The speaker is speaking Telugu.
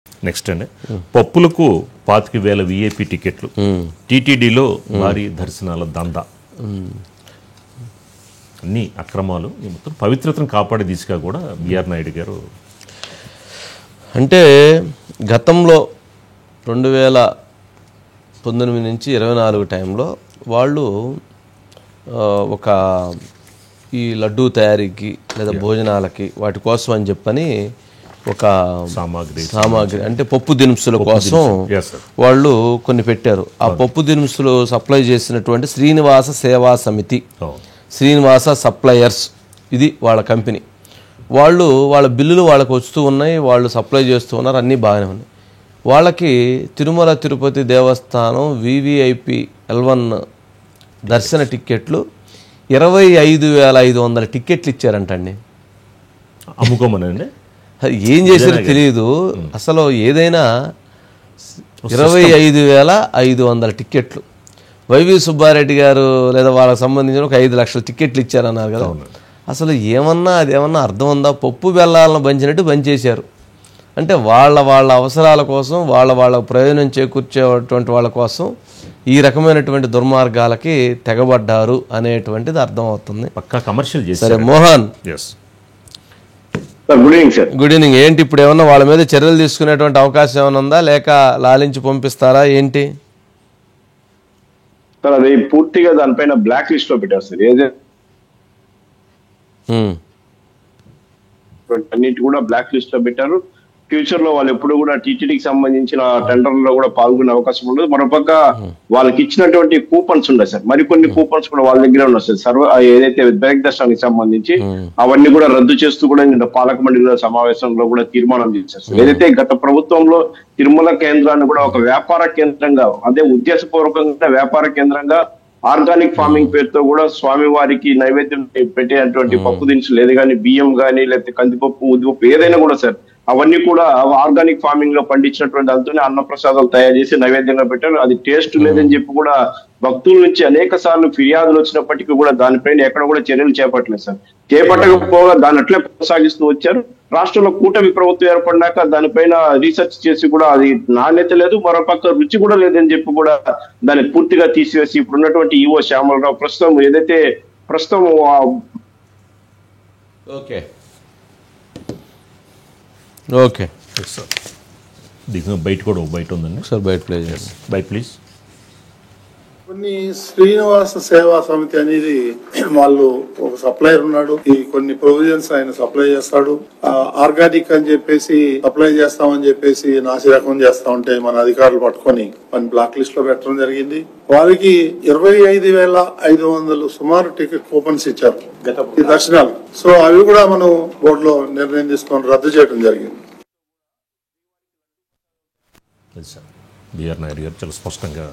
నెక్స్ట్ అండి, పప్పులకు 25,000 విఐపి టికెట్లు, టీటీడీలో భారీ దర్శనాల దందా, అన్ని అక్రమాలు, ఈ మొత్తం పవిత్రతను కాపాడే దిశగా కూడా బిఆర్ నాయుడు గారు. అంటే గతంలో 2019 నుంచి 24 టైంలో వాళ్ళు ఒక ఈ లడ్డూ తయారీకి లేదా భోజనాలకి వాటి కోసం అని చెప్పని ఒక సామాగ్రి అంటే పప్పు దినుసుల కోసం వాళ్ళు కొన్ని పెట్టారు. ఆ పప్పు దినుసులు సప్లై చేసినటువంటి శ్రీనివాస సేవా సమితి, శ్రీనివాస సప్లయర్స్, ఇది వాళ్ళ కంపెనీ. వాళ్ళు వాళ్ళ బిల్లులు వాళ్ళకు వస్తూ ఉన్నాయి, వాళ్ళు సప్లై చేస్తూ ఉన్నారు, అన్నీ బాగానే ఉన్నాయి. వాళ్ళకి తిరుమల తిరుపతి దేవస్థానం వివిఐపి L1 దర్శన టిక్కెట్లు 25,500 టిక్కెట్లు ఇచ్చారంటండి. అమ్ముకోమనండి, ఏం చేశారో తెలియదు. అసలు ఏదైనా 25,500 టిక్కెట్లు, వైవి సుబ్బారెడ్డి గారు లేదా వాళ్ళకి సంబంధించిన ఒక 5 లక్షల టిక్కెట్లు ఇచ్చారన్నారు కదా. అసలు ఏమన్నా అదేమన్నా అర్థం ఉందా? పప్పు బెల్లాలను పంచినట్టు పనిచేశారు. అంటే వాళ్ళ అవసరాల కోసం, వాళ్ళ ప్రయోజనం చేకూర్చేటువంటి వాళ్ళ కోసం ఈ రకమైనటువంటి దుర్మార్గాలకి తెగబడ్డారు అనేటువంటిది అర్థమవుతుంది. పక్కా కమర్షియల్ చేశారు. సరే Mohan, good evening sir. Good evening. ఏంటి ఇప్పుడు ఏమన్నా వాళ్ళ మీద చర్యలు తీసుకునేటువంటి అవకాశం ఏమైనా ఉందా, లేక లాలించి పంపిస్తారా ఏంటి? సార్ అది పూర్తిగా దానిపైన బ్లాక్ లిస్ట్ లో పెట్టారు సార్. అన్నిటి కూడా బ్లాక్ లిస్ట్ లో పెట్టారు. ఫ్యూచర్ లో వాళ్ళు ఎప్పుడు కూడా టీటీడీకి సంబంధించిన టెండర్ లో కూడా పాల్గొనే అవకాశం ఉండదు. మరోపక్క వాళ్ళకి ఇచ్చినటువంటి కూపన్స్ ఉన్నాయి సార్, మరికొన్ని కూపన్స్ కూడా వాళ్ళ దగ్గర ఉన్నాయి సార్. ఏదైతే బ్రేక్ దర్శనానికి సంబంధించి అవన్నీ కూడా రద్దు చేస్తూ కూడా నిన్న పాలక మండలి సమావేశంలో కూడా తీర్మానం చేశారు సార్. ఏదైతే గత ప్రభుత్వంలో తిరుమల కేంద్రాన్ని కూడా ఒక వ్యాపార కేంద్రంగా, అదే ఉద్దేశపూర్వకంగా వ్యాపార కేంద్రంగా ఆర్గానిక్ ఫార్మింగ్ పేరుతో కూడా స్వామివారికి నైవేద్యం పెట్టేటువంటి పప్పు దినుసులు, లేదు కానీ బియ్యం కానీ లేకపోతే కందిపప్పు, ఉద్దిపప్పు ఏదైనా కూడా సార్, అవన్నీ కూడా ఆర్గానిక్ ఫార్మింగ్ లో పండించినటువంటి దాంతోనే అన్నప్రసాదాలు తయారు చేసి నైవేద్యంగా పెట్టారు. అది టేస్ట్ లేదని చెప్పి కూడా భక్తుల నుంచి అనేక సార్లు ఫిర్యాదులు వచ్చినప్పటికీ కూడా దానిపైన ఎక్కడ కూడా చర్యలు చేపట్టలేదు సార్. చేపట్టకపోగా దాన్ని అట్లే కొనసాగిస్తూ వచ్చారు. రాష్ట్రంలో కూటమి ప్రభుత్వం ఏర్పడినాక దానిపైన రీసెర్చ్ చేసి కూడా అది నాణ్యత లేదు, మరోపక్క రుచి కూడా లేదని చెప్పి కూడా దాన్ని పూర్తిగా తీసివేసి ఇప్పుడు ఉన్నటువంటి ఈవో శ్యామలరావు ప్రస్తుతం ఓకే సార్, దీని బయట కూడా బయట ఉందండి సార్, బయట ప్లే చేయండి. బయట ప్లీజ్. కొన్ని శ్రీనివాస సేవా సమితి అనేది వాళ్ళు ఒక సప్లయర్ ఉన్నాడు, ఈ కొన్ని ప్రొవిజన్స్ ఆయన సప్లై చేస్తాడు. ఆర్గానిక్ అని చెప్పేసి సప్లై చేస్తామని చెప్పేసి నాసిరకం చేస్తా ఉంటే మన అధికారులు పట్టుకొని మన బ్లాక్ లిస్ట్ లో పెట్టడం జరిగింది. వారికి 25,500 సుమారు టికెట్ కూపన్స్ ఇచ్చారు ఈ దర్శనాలు. సో అవి కూడా మనం బోర్డులో నిర్ణయం తీసుకొని రద్దు చేయడం జరిగింది. బిఆర్ నాయుడు గారు చాలా స్పష్టంగా